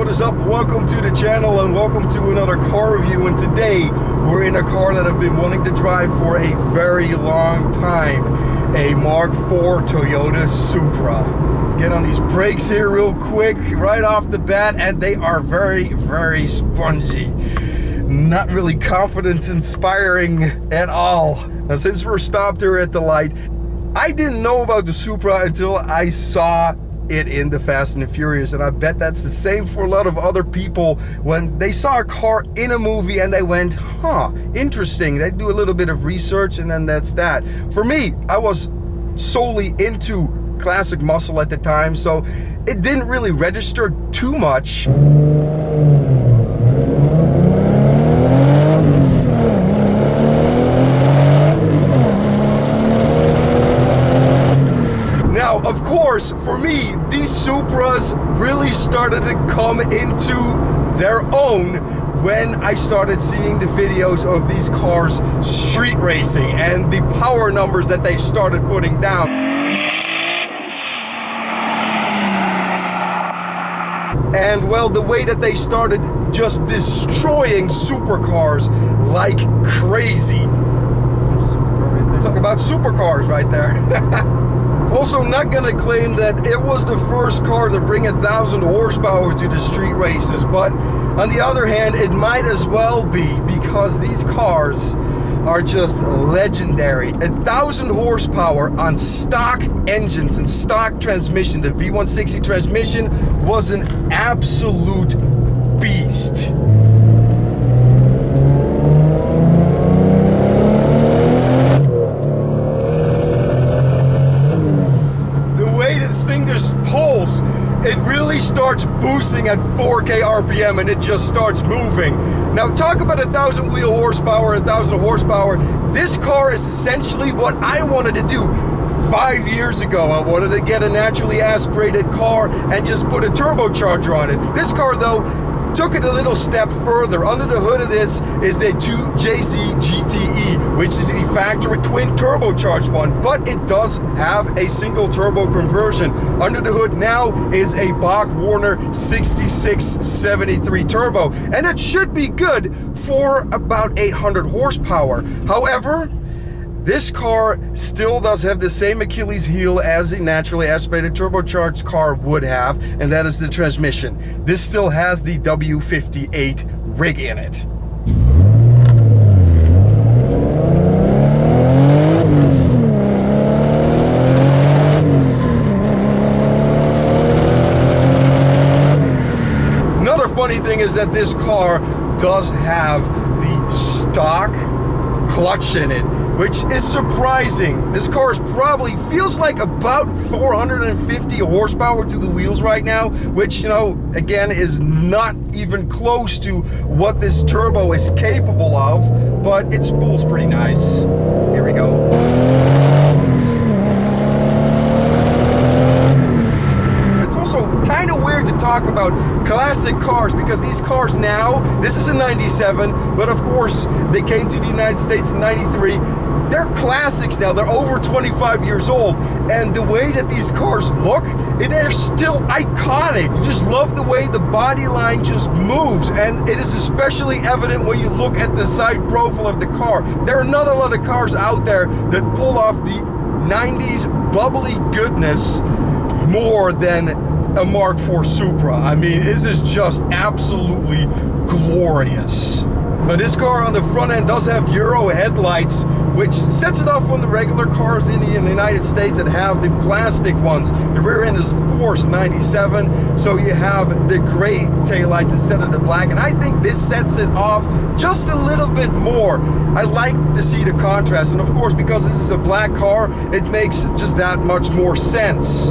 what is up? Welcome to the channel and welcome to another car review. And today we're in a car that I've been wanting to drive for a very long time, a Mark IV Toyota Supra. Let's get on these brakes here real quick right off the bat, and they are very, very spongy. Not really confidence inspiring at all. Now, since we're stopped here at the light, I didn't know about the Supra until I saw it in the Fast and the Furious, and I bet that's the same for a lot of other people when they saw a car in a movie and they went, interesting. They do a little bit of research and then that's that. For me, I was solely into classic muscle at the time, so it didn't really register too much. Of course, for me, these Supras really started to come into their own when I started seeing the videos of these cars street racing and the power numbers that they started putting down. And well, the way that they started just destroying supercars like crazy. Talk about supercars right there. Also, not gonna claim that it was the first car to bring 1,000 horsepower to the street races, but on the other hand, it might as well be, because these cars are just legendary. 1,000 horsepower on stock engines and stock transmission. The V160 transmission was an absolute beast. This thing just pulls. It really starts boosting at 4K RPM and it just starts moving. Now talk about 1,000 wheel horsepower, 1,000 horsepower. This car is essentially what I wanted to do 5 years ago. I wanted to get a naturally aspirated car and just put a turbocharger on it. This car though took it a little step further. Under the hood of this is the 2JZ GTE, which is the factory twin turbocharged one, but it does have a single turbo conversion. Under the hood now is a Bach-Warner 6673 turbo, and it should be good for about 800 horsepower. However, this car still does have the same Achilles heel as a naturally aspirated turbocharged car would have, and that is the transmission. This still has the W58 rig in it. Another funny thing is that this car does have the stock clutch in it, which is surprising. This car probably feels like about 450 horsepower to the wheels right now, which, you know, again, is not even close to what this turbo is capable of, but it spools pretty nice. Here we go. Kind of weird to talk about classic cars because these cars now, this is a 97, but of course they came to the United States in 93. They're classics now. They're over 25 years old, and the way that these cars look, they're still iconic. You just love the way the body line just moves, and it is especially evident when you look at the side profile of the car. There are not a lot of cars out there that pull off the 90s bubbly goodness more than a Mark IV Supra. I mean, this is just absolutely glorious. Now, this car on the front end does have Euro headlights, which sets it off from the regular cars in the United States that have the plastic ones. The rear end is, of course, 97, so you have the gray taillights instead of the black, and I think this sets it off just a little bit more. I like to see the contrast, and of course, because this is a black car, it makes just that much more sense.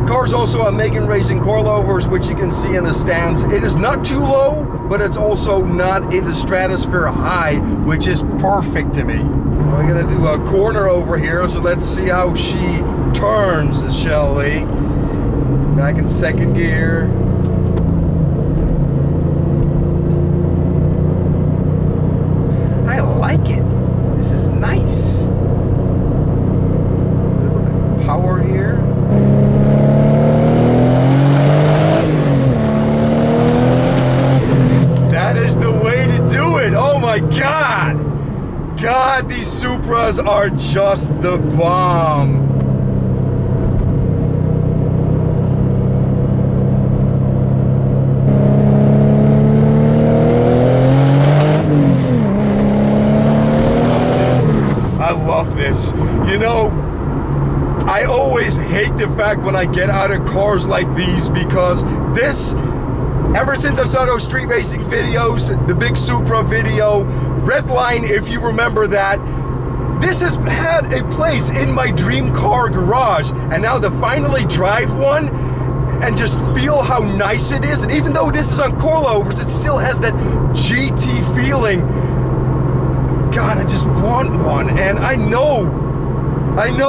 Car's also are making racing coilovers, which you can see in the stands. It is not too low, but it's also not in the stratosphere high, which is perfect to me. We're gonna do a corner over here, so let's see how she turns, shall we? Back in second gear. I like it. This is nice. A little bit of power here. Supras are just the bomb. I love this. You know, I always hate the fact when I get out of cars like these, because this, ever since I saw those street racing videos, the big Supra video, Redline, if you remember that, this has had a place in my dream car garage. And now to finally drive one and just feel how nice it is, and even though this is on coilovers, it still has that GT feeling. God, I just want one. And I know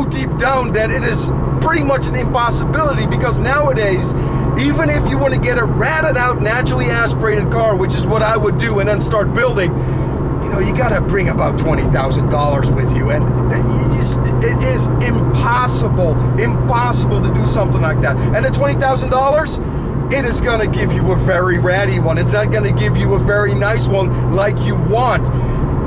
deep down that it is pretty much an impossibility, because nowadays, even if you want to get a ratted out, naturally aspirated car, which is what I would do, and then start building, you know, you gotta bring about $20,000 with you, and it is impossible to do something like that. And at $20,000, it is gonna give you a very ratty one. It's not gonna give you a very nice one like you want.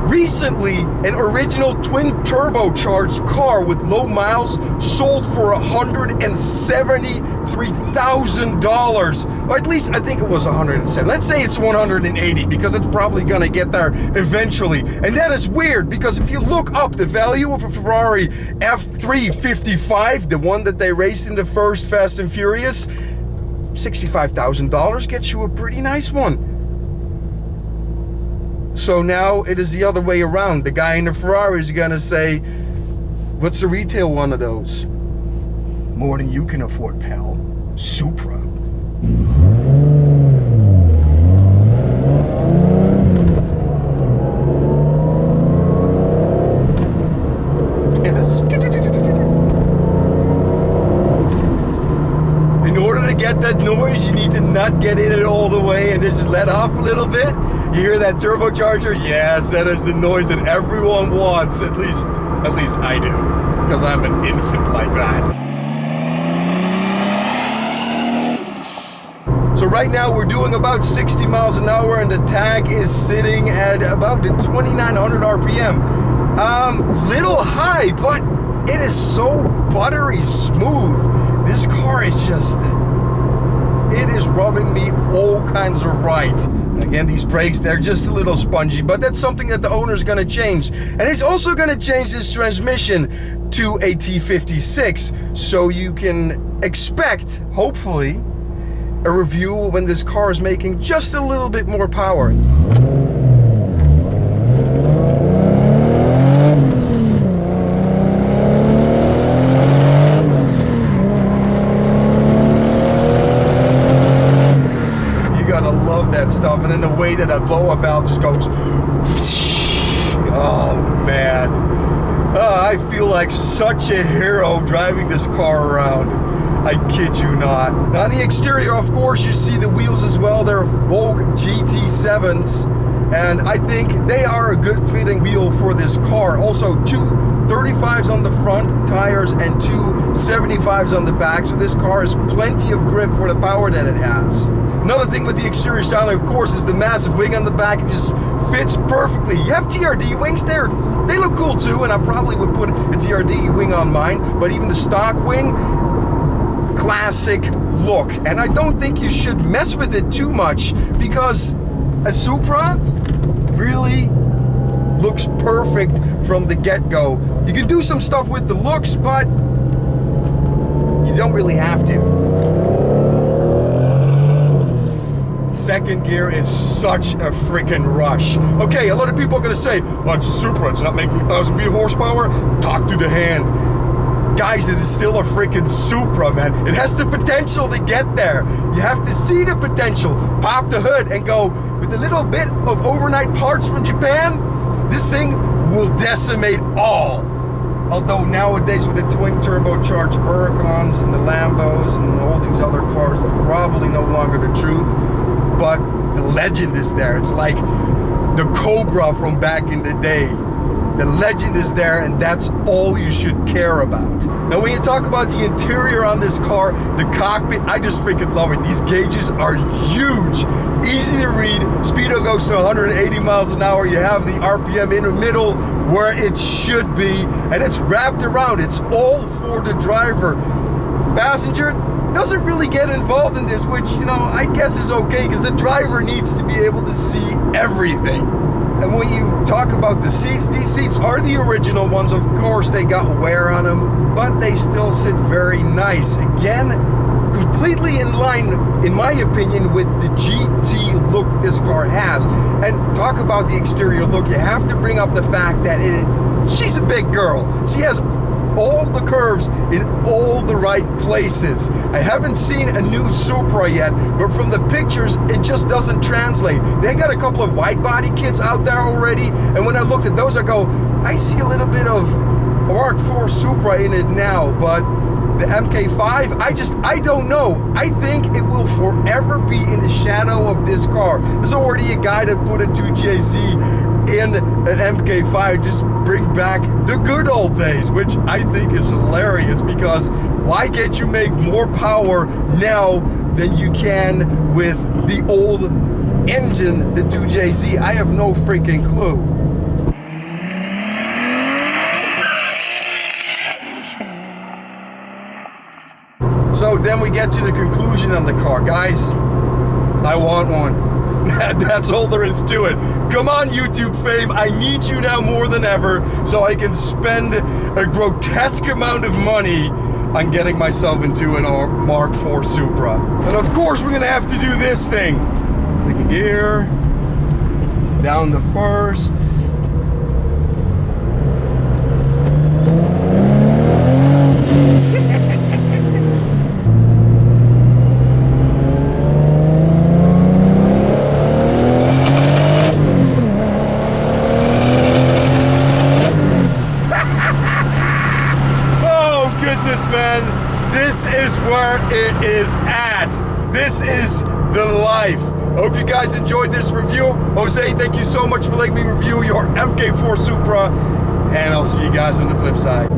Recently, an original twin turbocharged car with low miles sold for $173,000. Or at least I think it was 107. Let's say it's 180, because it's probably gonna get there eventually. And that is weird, because if you look up the value of a Ferrari F355, the one that they raced in the first Fast and Furious, $65,000 gets you a pretty nice one. So now it is the other way around. The guy in the Ferrari is gonna say, what's the retail one of those? More than you can afford, pal. Supra. Yes. In order to get that noise, you need to not get in it all the way and just let off a little bit. You hear that turbocharger? Yes, that is the noise that everyone wants. At least I do, because I'm an infant like that. So right now we're doing about 60 miles an hour, and the tag is sitting at about 2,900 RPM. Little high, but it is so buttery smooth. This car is just, it is rubbing me all kinds of right. Again, these brakes, they're just a little spongy, but that's something that the owner's gonna change. And he's also gonna change this transmission to a T56, so you can expect, hopefully, a review when this car is making just a little bit more power. Stuff, and then the way that blow-off valve just goes, oh man, I feel like such a hero driving this car around. I kid you not. On the exterior, of course, you see the wheels as well. They're Vogue GT7s, and I think they are a good fitting wheel for this car. Also, two 35s on the front tires and two 75s on the back, so this car has plenty of grip for the power that it has. Another thing with the exterior styling, of course, is the massive wing on the back. It just fits perfectly. You have TRD wings there. They look cool too, and I probably would put a TRD wing on mine, but even the stock wing, classic look. And I don't think you should mess with it too much, because a Supra really looks perfect from the get-go. You can do some stuff with the looks, but you don't really have to. Second gear is such a freaking rush. Okay, a lot of people are gonna say, well, it's a Supra, it's not making 1,000 horsepower. Talk to the hand. Guys, it is still a freaking Supra, man. It has the potential to get there. You have to see the potential. Pop the hood and go, with a little bit of overnight parts from Japan, this thing will decimate all. Although nowadays with the twin turbocharged Huracans and the Lambos and all these other cars, it's probably no longer the truth. But the legend is there. It's like the Cobra from back in the day. The legend is there, and that's all you should care about. Now, when you talk about the interior on this car, the cockpit, I just freaking love it. These gauges are huge, easy to read. Speedo goes to 180 miles an hour. You have the RPM in the middle where it should be, and it's wrapped around. It's all for the driver. Passenger doesn't really get involved in this, which, you know, I guess is okay, because the driver needs to be able to see everything. And when you talk about the seats, these seats are the original ones. Of course, they got wear on them, but they still sit very nice. Again, completely in line, in my opinion, with the GT look this car has. And talk about the exterior look, you have to bring up the fact that she's a big girl. She has all the curves in all the right places. I haven't seen a new Supra yet, but from the pictures, it just doesn't translate. They got a couple of wide body kits out there already, and when I looked at those, I go, I see a little bit of MK4 Supra in it now, but the MK5, I don't know. I think it will forever be in the shadow of this car. There's already a guy that put a 2JZ in an MK5, just bring back the good old days, which I think is hilarious, because why can't you make more power now than you can with the old engine, the 2JZ? I have no freaking clue. So then we get to the conclusion on the car. Guys, I want one. That's all there is to it. Come on, YouTube fame, I need you now more than ever, so I can spend a grotesque amount of money on getting myself into an MK4 Supra. And of course, we're gonna have to do this thing. Second gear, down the first. Man, this is where it is at. This is the life. Hope you guys enjoyed this review. Jose, thank you so much for letting me review your MK4 Supra, and I'll see you guys on the flip side.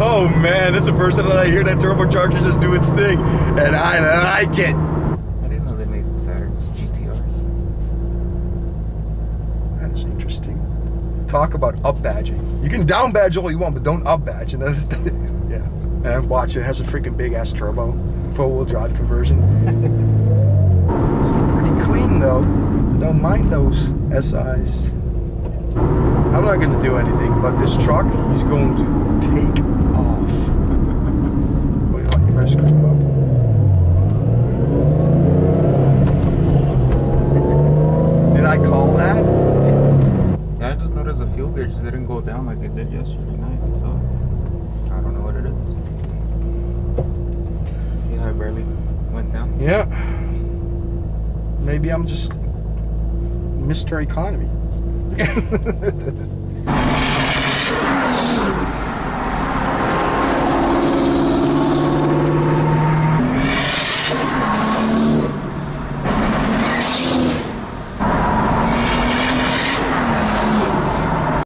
Oh man, this is the first time that I hear that turbocharger just do its thing, and I like it. I didn't know they made Saturn's GTRs. That is interesting. Talk about up badging. You can down badge all you want, but don't up badge. And that is, yeah. And watch, it has a freaking big ass turbo, 4-wheel drive conversion. Still pretty clean though. I don't mind those SIs. I'm not going to do anything, but this truck is going to take off. Wait, what? If I screw up. Did I call that? Yeah, I just noticed the fuel gauge didn't go down like it did yesterday night, so I don't know what it is. See how it barely went down? Yeah. Maybe I'm just Mr. Economy.